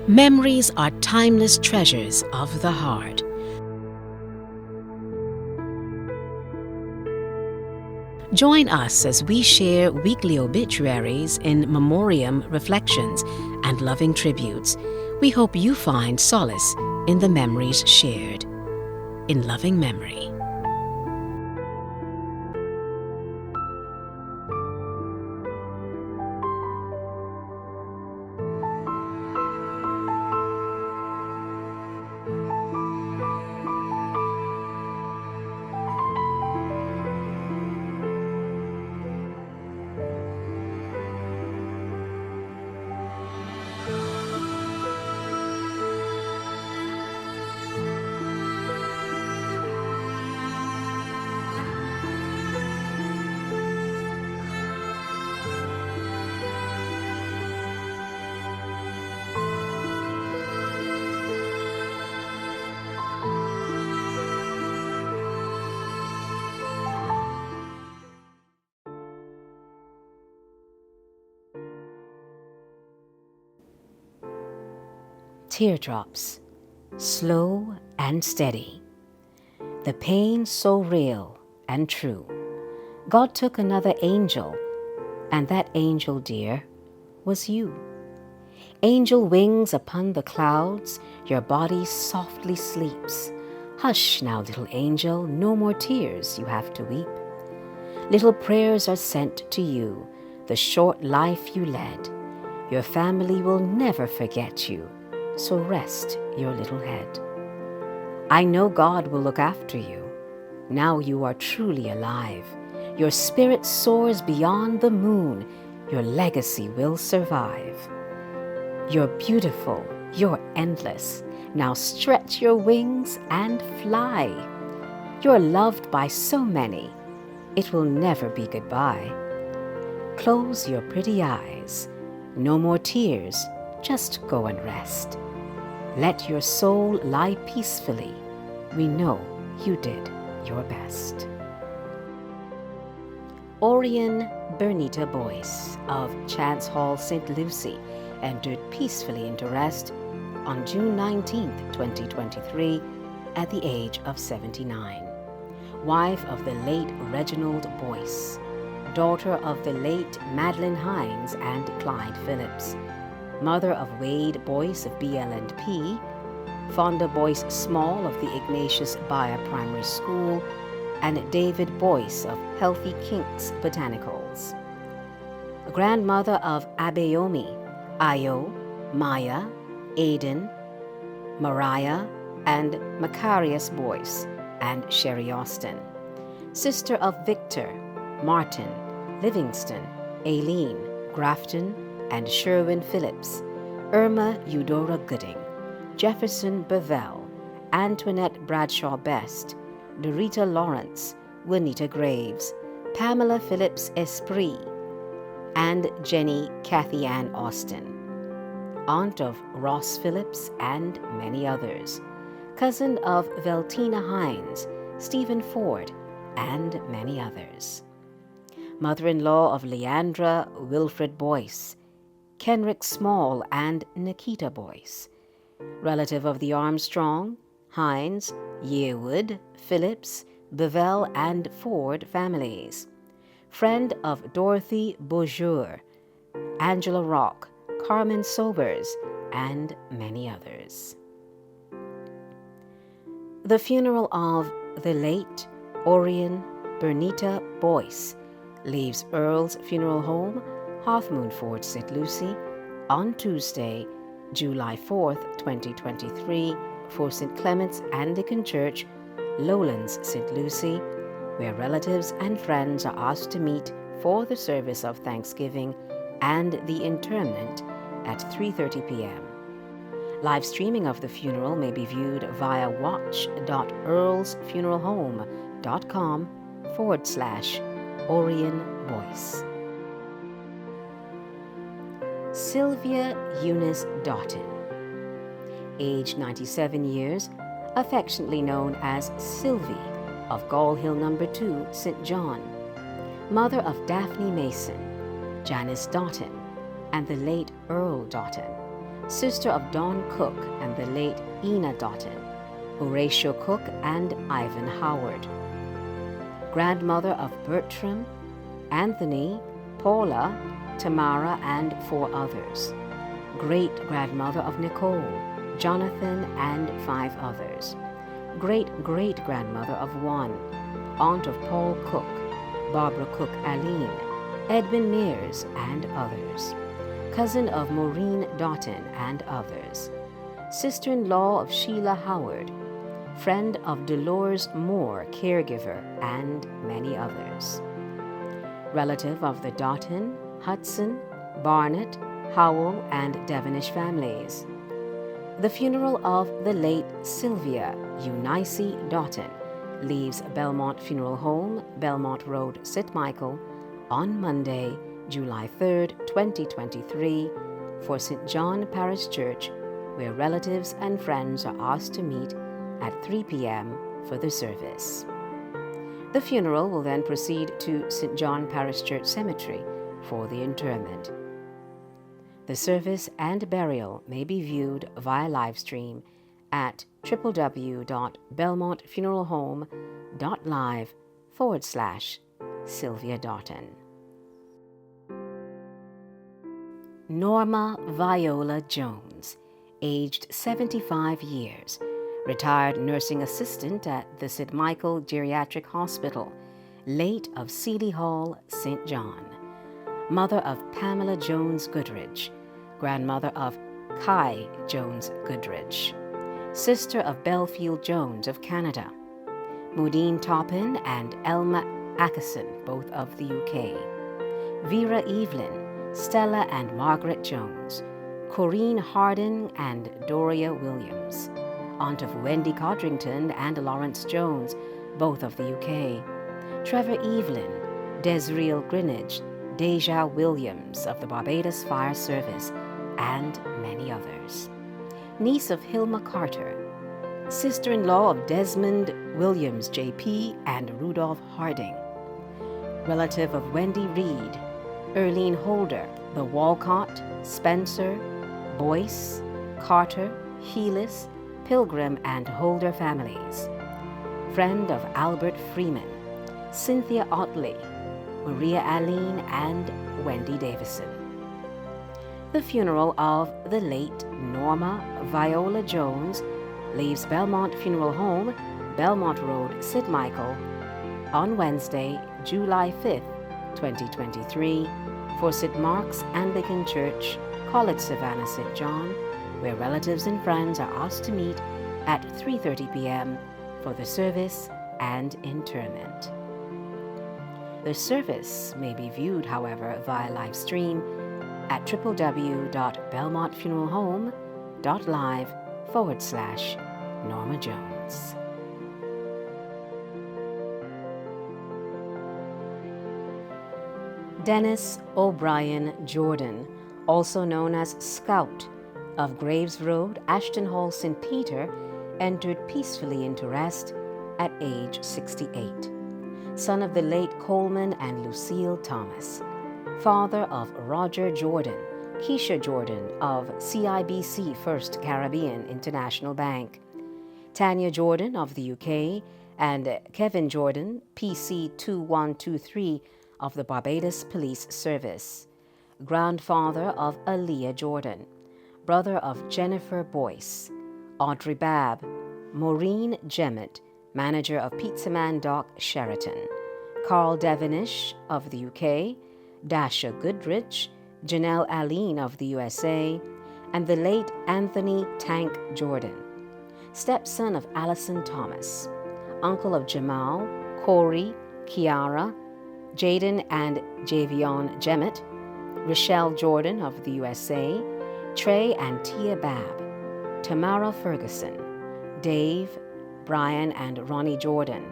Memories are timeless treasures of the heart. Join us as we share weekly obituaries in memoriam reflections and loving tributes. We hope you find solace in the memories shared. In loving memory. Teardrops, slow and steady. The pain so real and true. God took another angel, and that angel, dear, was you. Angel wings upon the clouds, your body softly sleeps. Hush now, little angel, no more tears you have to weep. Little prayers are sent to you, the short life you led. Your family will never forget you. So rest your little head. I know God will look after you. Now you are truly alive. Your spirit soars beyond the moon. Your legacy will survive. You're beautiful. You're endless. Now stretch your wings and fly. You're loved by so many. It will never be goodbye. Close your pretty eyes. No more tears. Just go and rest. Let your soul lie peacefully. We know you did your best. Orion Bernita Boyce of Chance Hall, St. Lucie, entered peacefully into rest on June 19, 2023, at the age of 79. Wife of the late Reginald Boyce, daughter of the late Madeline Hines and Clyde Phillips, mother of Wade Boyce of BL&P, Fonda Boyce Small of the Ignatius Bayer Primary School, and David Boyce of Healthy Kinks Botanicals. Grandmother of Abayomi, Ayo, Maya, Aiden, Mariah, and Macarius Boyce, and Sherry Austin. Sister of Victor, Martin, Livingston, Aileen, Grafton, and Sherwin Phillips, Irma Eudora Gooding, Jefferson Bevell, Antoinette Bradshaw Best, Dorita Lawrence, Juanita Graves, Pamela Phillips Esprit, and Jenny Kathy Ann Austin, aunt of Ross Phillips and many others, cousin of Veltina Hines, Stephen Ford, and many others, mother-in-law of Leandra Wilfred Boyce, Kenrick Small, and Nikita Boyce, relative of the Armstrong, Hines, Yearwood, Phillips, Bevell, and Ford families, friend of Dorothy Beaujour, Angela Rock, Carmen Sobers, and many others. The funeral of the late Orion Bernita Boyce leaves Earl's Funeral Home, Half Moon Ford, St. Lucie, on Tuesday, July 4th, 2023, for St. Clement's Anglican Church, Lowlands, St. Lucie, where relatives and friends are asked to meet for the service of Thanksgiving and the interment at 3:30 p.m. Live streaming of the funeral may be viewed via watch.earlsfuneralhome.com/Orion Boyce. Sylvia Eunice Dottin, age 97 years, affectionately known as Sylvie of Gall Hill No. 2, St. John, mother of Daphne Mason, Janice Dottin, and the late Earl Dottin, sister of Don Cook and the late Ena Dottin, Horatio Cook and Ivan Howard, grandmother of Bertram, Anthony, Paula, Tamara, and 4 others, great-grandmother of Nicole, Jonathan, and 5 others, great-great-grandmother of 1, aunt of Paul Cook, Barbara Cook Aline, Edmund Mears, and others, cousin of Maureen Dottin and others, sister-in-law of Sheila Howard, friend of Dolores Moore, caregiver, and many others, relative of the Dottin, Hudson, Barnett, Howell, and Devonish families. The funeral of the late Sylvia Eunice Dottin leaves Belmont Funeral Home, Belmont Road, St. Michael, on Monday, July 3, 2023, for St. John Parish Church, where relatives and friends are asked to meet at 3 p.m. for the service. The funeral will then proceed to St. John Parish Church Cemetery for the interment. The service and burial may be viewed via live stream at www.belmontfuneralhome.live/Sylvia Dottin. Norma Viola Jones, aged 75 years, retired nursing assistant at the St. Michael Geriatric Hospital, late of Seeley Hall, St. John, mother of Pamela Jones Goodrich, grandmother of Kai Jones Goodrich, sister of Belfield Jones of Canada, Modine Toppin and Elma Ackerson, both of the UK, Vera Evelyn, Stella and Margaret Jones, Corinne Hardin and Doria Williams, aunt of Wendy Codrington and Lawrence Jones, both of the UK, Trevor Evelyn, Desreel Greenidge, Deja Williams of the Barbados Fire Service, and many others. Niece of Hilma Carter, sister-in-law of Desmond Williams JP and Rudolph Harding, relative of Wendy Reed, Erlene Holder, the Walcott, Spencer, Boyce, Carter, Heelis, Pilgrim, and Holder families, friend of Albert Freeman, Cynthia Otley, Maria Aline, and Wendy Davison. The funeral of the late Norma Viola Jones leaves Belmont Funeral Home, Belmont Road, St. Michael, on Wednesday, July 5, 2023, for St. Mark's Anglican Church, College Savannah, St. John, where relatives and friends are asked to meet at 3:30 p.m. for the service and interment. The service may be viewed, however, via live stream at www.belmontfuneralhome.live/Norma Jones. Dennis O'Brien Jordan, also known as Scout, of Graves Road, Ashton Hall, St. Peter, entered peacefully into rest at age 68. Son of the late Coleman and Lucille Thomas. Father of Roger Jordan, Keisha Jordan of CIBC First Caribbean International Bank, Tanya Jordan of the UK, and Kevin Jordan, PC 2123 of the Barbados Police Service. Grandfather of Aaliyah Jordan, brother of Jennifer Boyce, Audrey Babb, Maureen Jemmett, manager of Pizzaman Dock Sheraton, Carl Devonish of the UK, Dasha Goodrich, Janelle Aline of the USA, and the late Anthony Tank Jordan, stepson of Allison Thomas, uncle of Jamal, Corey, Kiara, Jaden and Javion Jemmett, Rochelle Jordan of the USA, Trey and Tia Babb, Tamara Ferguson, Dave, Brian and Ronnie Jordan,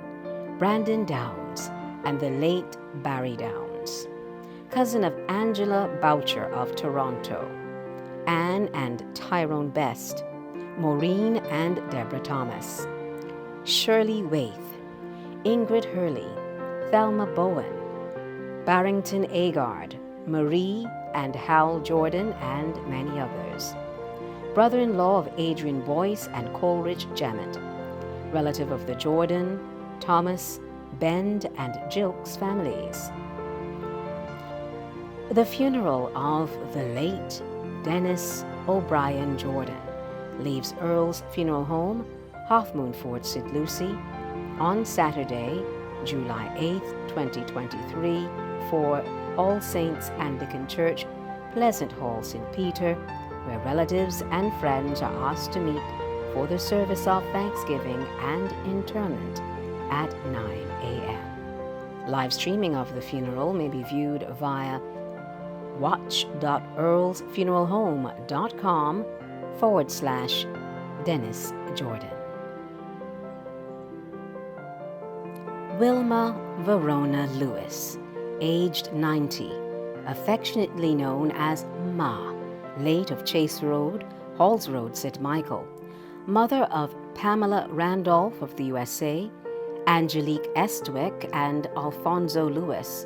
Brandon Downs, and the late Barry Downs, cousin of Angela Boucher of Toronto, Anne and Tyrone Best, Maureen and Deborah Thomas, Shirley Waith, Ingrid Hurley, Thelma Bowen, Barrington Agard, Marie and Hal Jordan, and many others. brother-in-law of Adrian Boyce and Coleridge Jamet, relative of the Jordan, Thomas, Bend, and Jilks families. The funeral of the late Dennis O'Brien Jordan leaves Earl's Funeral Home, Half Moon Fort, St. Lucie, on Saturday, July 8, 2023, for All Saints Anglican Church, Pleasant Hall, St. Peter, where relatives and friends are asked to meet for the service of Thanksgiving and interment at 9 a.m. Live streaming of the funeral may be viewed via watch.earlsfuneralhome.com/Dennis Jordan. Wilma Verona Lewis, aged 90, affectionately known as Ma, late of Chase Road, Halls Road, St. Michael, mother of Pamela Randolph of the USA, Angelique Estwick and Alfonso Lewis,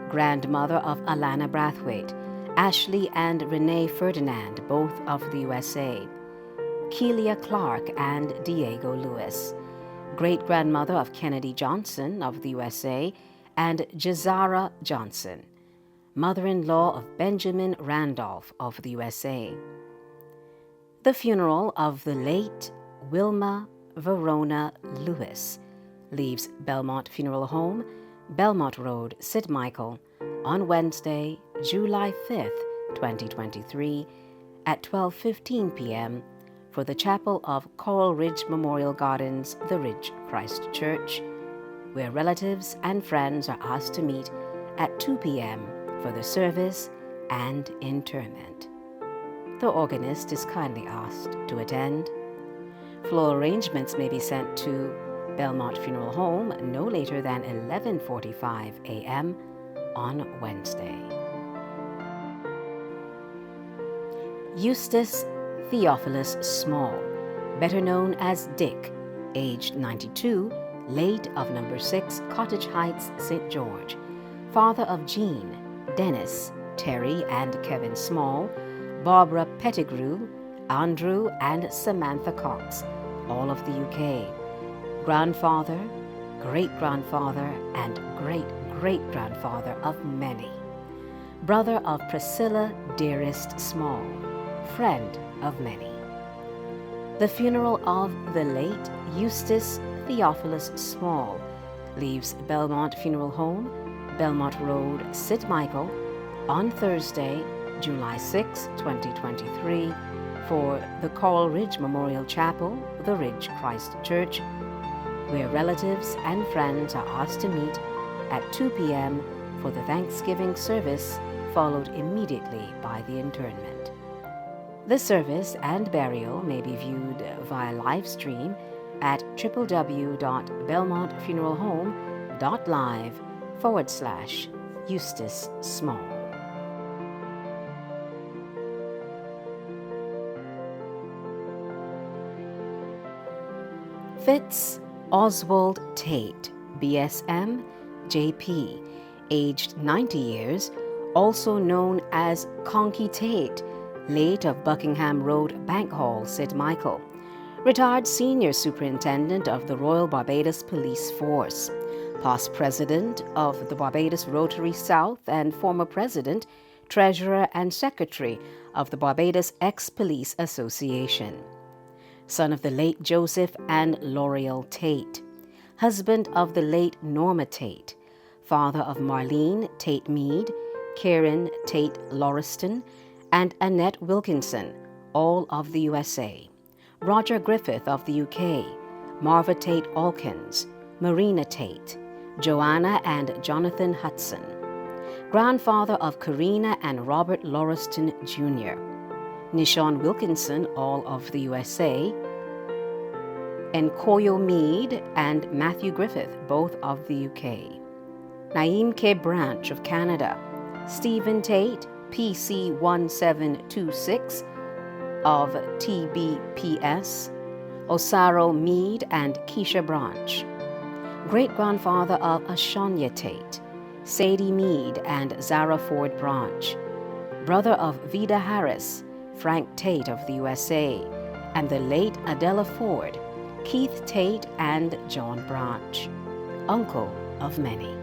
grandmother of Alana Brathwaite, Ashley and Renee Ferdinand, both of the USA, Keelia Clark and Diego Lewis, great-grandmother of Kennedy Johnson of the USA, and Jazara Johnson, mother-in-law of Benjamin Randolph of the USA. The funeral of the late Wilma Verona Lewis leaves Belmont Funeral Home, Belmont Road, St. Michael, on Wednesday, July 5th, 2023, at 12:15 p.m. for the chapel of Coral Ridge Memorial Gardens, the Ridge Christ Church, where relatives and friends are asked to meet at 2 p.m. for the service and interment. The organist is kindly asked to attend. Floral arrangements may be sent to Belmont Funeral Home no later than 11:45 a.m. on Wednesday. Eustis Theophilus Small, better known as Dick, aged 92, late of number 6 Cottage Heights, St. George, father of Jean, Dennis, Terry and Kevin Small, Barbara Pettigrew, Andrew and Samantha Cox, all of the UK, grandfather, great-grandfather, and great-great-grandfather of many, brother of Priscilla Dearest Small, friend of many. The funeral of the late Eustis Theophilus Small leaves Belmont Funeral Home, Belmont Road, St. Michael, on Thursday, July 6, 2023, for the Coral Ridge Memorial Chapel, the Ridge Christ Church, where relatives and friends are asked to meet at 2 p.m. for the Thanksgiving service, followed immediately by the interment. The service and burial may be viewed via live stream at www.belmontfuneralhome.live/Eustis Small. Fitz Oswald Tate, BSM, JP, aged 90 years, also known as Conky Tate, late of Buckingham Road, Bank Hall, St. Michael, retired Senior Superintendent of the Royal Barbados Police Force, past President of the Barbados Rotary South and former President, Treasurer and Secretary of the Barbados Ex-Police Association. Son of the late Joseph and L'Oreal Tate, husband of the late Norma Tate, father of Marlene Tate Mead, Karen Tate Lauriston, and Annette Wilkinson, all of the USA, Roger Griffith of the UK, Marva Tate Alkins, Marina Tate, Joanna and Jonathan Hudson, grandfather of Karina and Robert Lauriston Jr., Nishon Wilkinson, all of the USA, Nkoyo Mead and Matthew Griffith, both of the UK, Naeem K. Branch of Canada, Stephen Tate, PC 1726 of TBPS, Osaro Mead and Keisha Branch, great-grandfather of Ashonya Tate, Sadie Mead and Zara Ford Branch, brother of Vida Harris, Frank Tate of the USA, and the late Adela Ford, Keith Tate, and John Branch, uncle of many.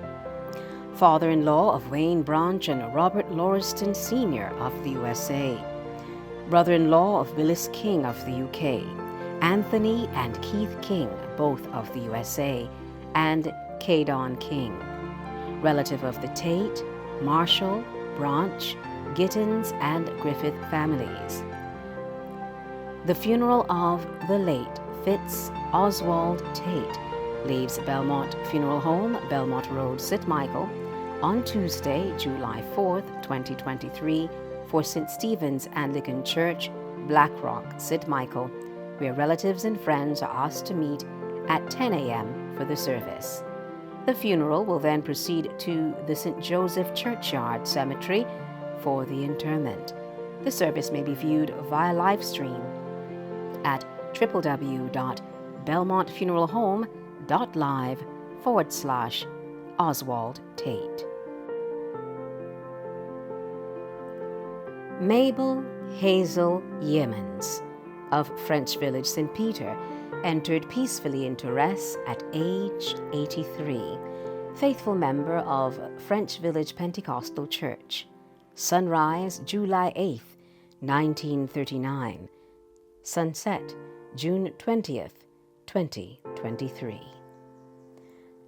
Father-in-law of Wayne Branch and Robert Lauriston Sr. of the USA. Brother-in-law of Willis King of the UK, Anthony and Keith King, both of the USA, and Caedon King. Relative of the Tate, Marshall, Branch, Gittins, and Griffith families. The funeral of the late Fitz Oswald Tate leaves Belmont Funeral Home, Belmont Road, St. Michael, on Tuesday, July 4th, 2023, for St. Stephen's Anglican Church, Blackrock, St. Michael, where relatives and friends are asked to meet at 10 a.m. for the service. The funeral will then proceed to the St. Joseph Churchyard Cemetery for the interment. The service may be viewed via live stream at www.belmontfuneralhome.live/Oswald Tate. Mabel Hazel Yeamans of French Village, St. Peter, entered peacefully into rest at age 83, faithful member of French Village Pentecostal Church. Sunrise, July 8th, 1939. Sunset, June 20th, 2023.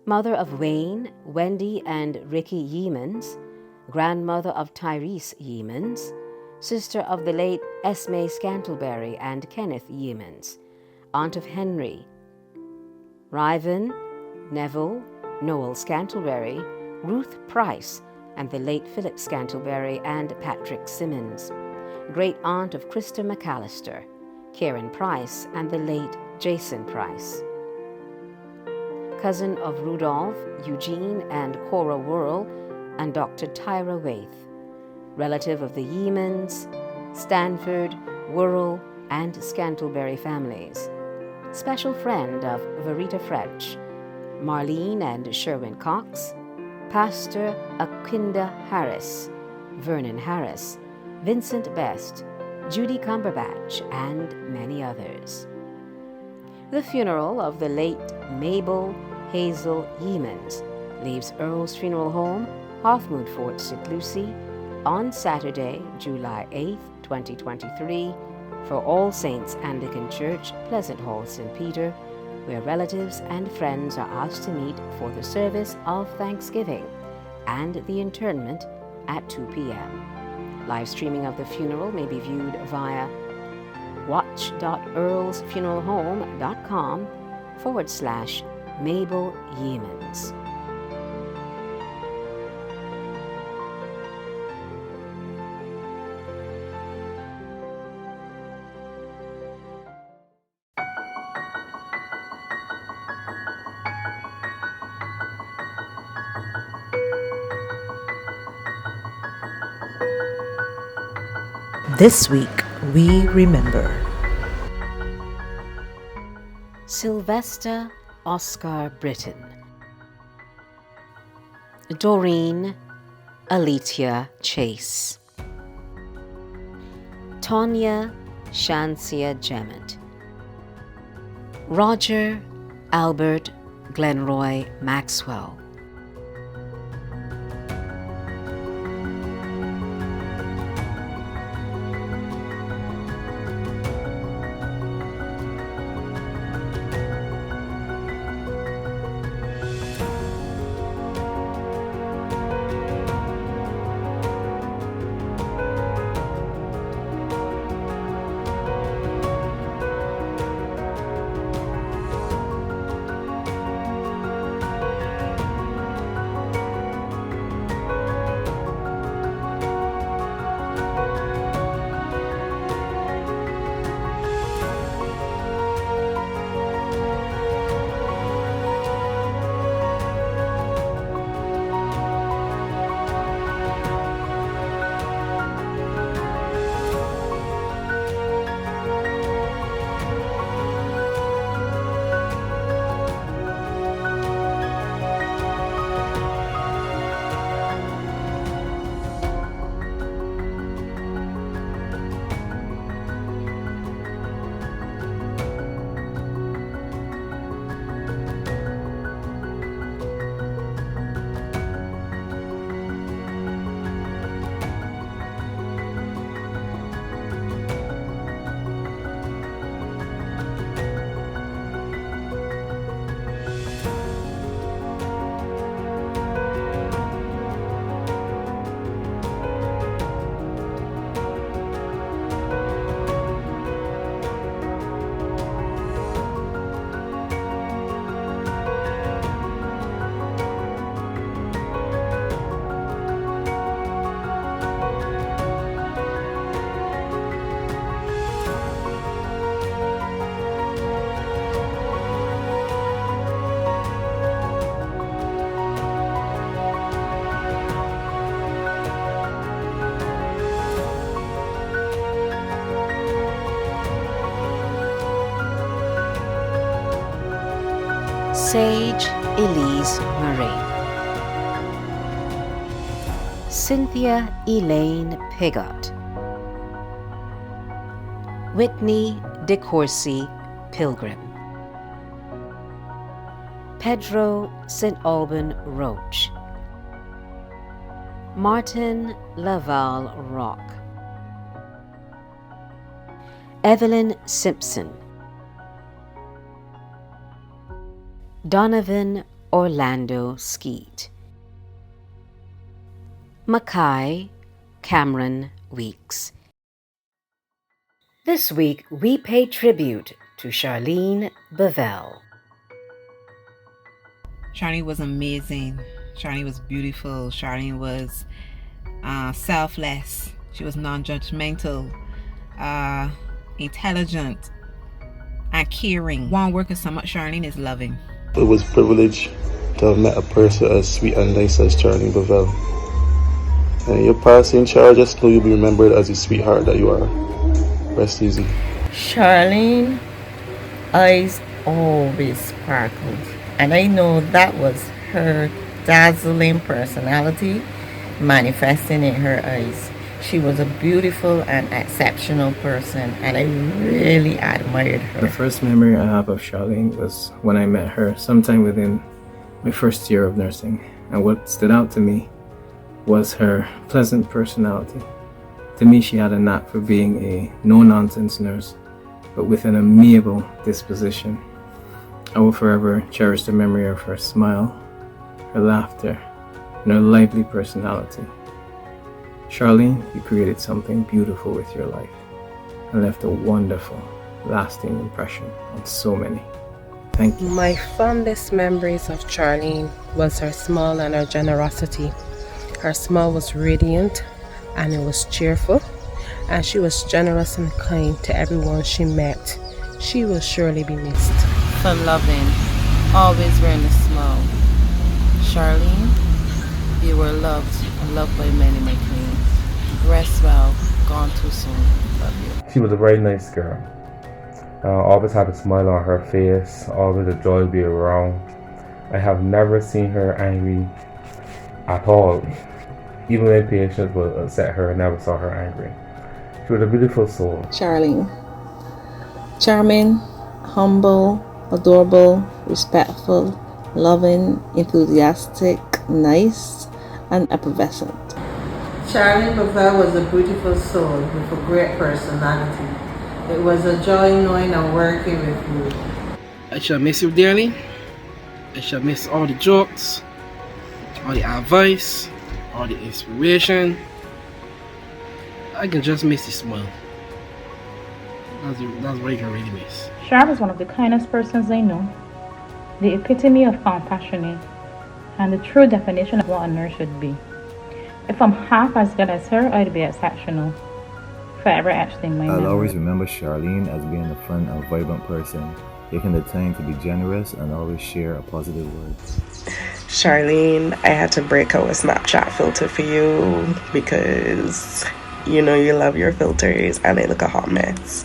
Mother of Wayne, Wendy, and Ricky Yeamans, grandmother of Tyrese Yeamans, sister of the late Esme Scantlebury and Kenneth Yeamans, aunt of Henry, Riven, Neville, Noel Scantlebury, Ruth Price, and the late Philip Scantlebury and Patrick Simmons, great aunt of Krista McAllister, Karen Price, and the late Jason Price, cousin of Rudolph, Eugene, and Cora Worrell, and Dr. Tyra Waith, relative of the Yeamans, Stanford, Worrell, and Scantlebury families, special friend of Verita French, Marlene and Sherwin Cox, Pastor Akinda Harris, Vernon Harris, Vincent Best, Judy Cumberbatch, and many others. The funeral of the late Mabel Hazel Yeamans leaves Earl's Funeral Home, Halfmoon Fort, St. Lucie, on Saturday, July 8th, 2023, for All Saints Anglican Church, Pleasant Hall, St. Peter, where relatives and friends are asked to meet for the service of Thanksgiving and the interment at 2 p.m. Live streaming of the funeral may be viewed via watch.earlsfuneralhome.com/Mabel Yeamans. This week, we remember Sylvester Oscar Britton, Doreen Alitia Chase, Tonya Shansia Jemmett, Roger Albert Glenroy Maxwell, Sage Elise Marie, Cynthia Elaine Pigott, Whitney DeCourcy Pilgrim, Pedro St. Alban Roach, Martin Laval Rock, Evelyn Simpson, Donovan Orlando Skeet, Mackay Cameron Weeks. This week we pay tribute to Charlene Bevelle. Charlene was amazing. Charlene was beautiful. Charlene was selfless. She was non-judgmental, intelligent, and caring. One word to sum up Charlene is loving. It was a privilege to have met a person as sweet and nice as Charlene Bevelle. And your passing, Char, just know you'll be remembered as the sweetheart that you are. Rest easy. Charlene eyes always sparkled, and I know that was her dazzling personality manifesting in her eyes. She was a beautiful and exceptional person, and I really admired her. The first memory I have of Charlene was when I met her sometime within my first year of nursing, and what stood out to me was her pleasant personality. To me, she had a knack for being a no-nonsense nurse, but with an amiable disposition. I will forever cherish the memory of her smile, her laughter, and her lively personality. Charlene, you created something beautiful with your life and left a wonderful, lasting impression on so many. Thank you. My fondest memories of Charlene was her smile and her generosity. Her smile was radiant and it was cheerful, and she was generous and kind to everyone she met. She will surely be missed. Fun loving, always wearing a smile. Charlene, you were loved and loved by many, my queen. Rest well, gone too soon. Love you. She was a very nice girl. Always had a smile on her face, always a joy to be around. I have never seen her angry at all. Even when patients would upset her, I never saw her angry. She was a beautiful soul. Charlene. Charming, humble, adorable, respectful, loving, enthusiastic, nice, and effervescent. Charlene Bevelle was a beautiful soul with a great personality. It was a joy knowing and working with you. I shall miss you dearly. I shall miss all the jokes, all the advice, all the inspiration. I can just miss the smile. That's what you can really miss. Char was one of the kindest persons I know, the epitome of compassion, and the true definition of what a nurse should be. If I'm half as good as her, I'd be exceptional. Forever etched in my memory. I'll always remember Charlene as being a fun and vibrant person, taking the time to be generous and always share a positive word. Charlene, I had to break out a Snapchat filter for you because you know you love your filters and they look a hot mess.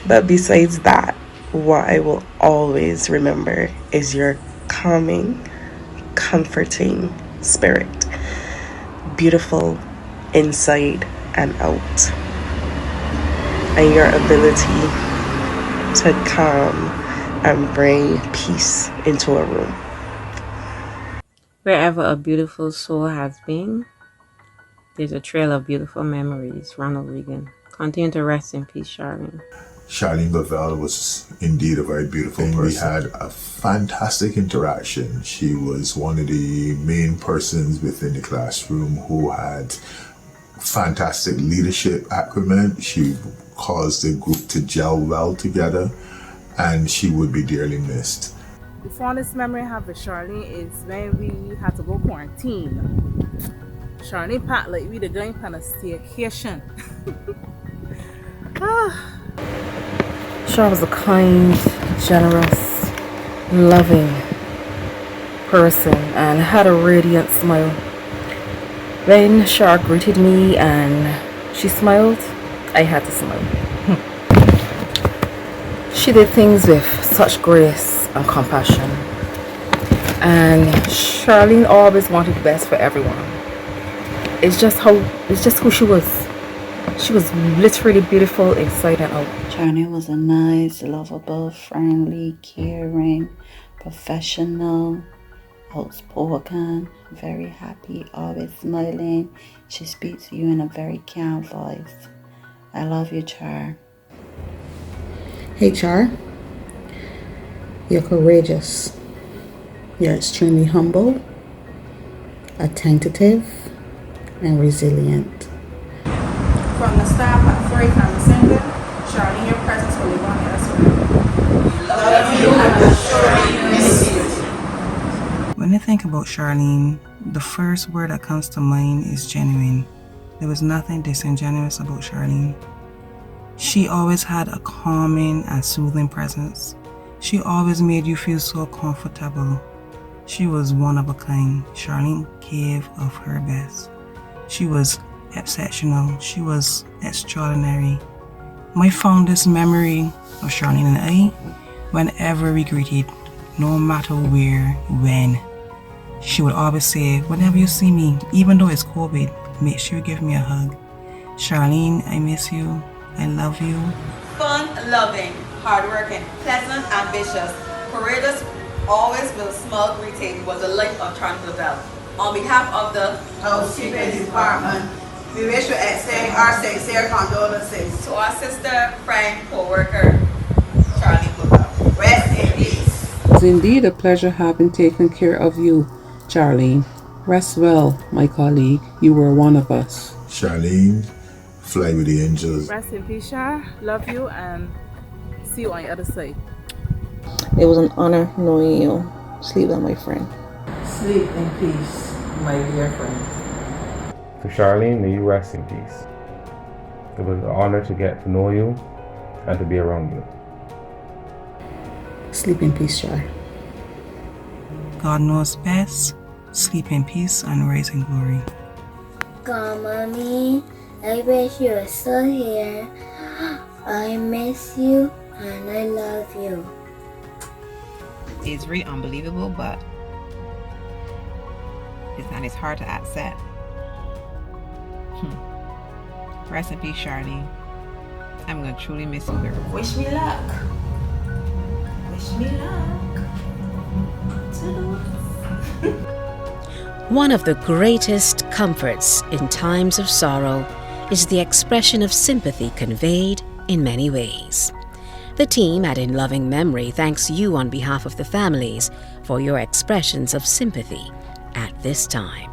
But besides that, what I will always remember is your calming, comforting spirit. Beautiful inside and out. And your ability to calm and bring peace into a room. Wherever a beautiful soul has been, there's a trail of beautiful memories. Ronald Reagan. Continue to rest in peace, Charlene. Charlene Bevelle was indeed a very beautiful person. We had a fantastic interaction. She was one of the main persons within the classroom who had fantastic leadership acumen. She caused the group to gel well together, and she would be dearly missed. The fondest memory I have with Charlene is when we had to go quarantine. Charlene packed like we the going on a staycation. Char was a kind, generous, loving person and had a radiant smile. When Char greeted me and she smiled, I had to smile. She did things with such grace and compassion. And Charlene always wanted the best for everyone. It's just who she was. She was literally beautiful inside and out. Charlene was a nice, lovable, friendly, caring, professional, outspoken, very happy, always smiling. She speaks to you in a very calm voice. I love you, Char. Hey, Char. You're courageous. You're extremely humble, attentive, and resilient. From the staff at Freight and Assembly, Charlene, your presence will live on elsewhere. Love you and surely miss you. When I think about Charlene, the first word that comes to mind is genuine. There was nothing disingenuous about Charlene. She always had a calming and soothing presence. She always made you feel so comfortable. She was one of a kind. Charlene gave of her best. She was exceptional. She was extraordinary. My fondest memory of Charlene and I, whenever we greeted, no matter where, when, she would always say, whenever you see me, even though it's COVID, make sure you give me a hug. Charlene, I miss you. I love you. Fun, loving, hardworking, pleasant, ambitious, courageous, always will smile greeting was the life of Charlene Belle. On behalf of the Housekeeping Department, we wish to extend our sincere condolences to our sister, friend, co-worker, Charlene Belle. Rest in peace. It's indeed a pleasure having taken care of you, Charlene. Rest well, my colleague. You were one of us. Charlene, fly with the angels. Rest in peace, Char. Love you and see you on the other side. It was an honor knowing you. Sleep well, my friend. Sleep in peace, my dear friend. To Charlene, may you rest in peace. It was an honor to get to know you and to be around you. Sleep in peace, Char. God knows best. Sleep in peace and rise in glory. God, Mommy, I wish you were still here. I miss you and I love you. It's really unbelievable, but it's hard to accept. Rest in peace, Charlene. I'm gonna truly miss you, girl. Wish me luck. Wish me luck. One of the greatest comforts in times of sorrow is the expression of sympathy conveyed in many ways. The team at In Loving Memory thanks you on behalf of the families for your expressions of sympathy at this time.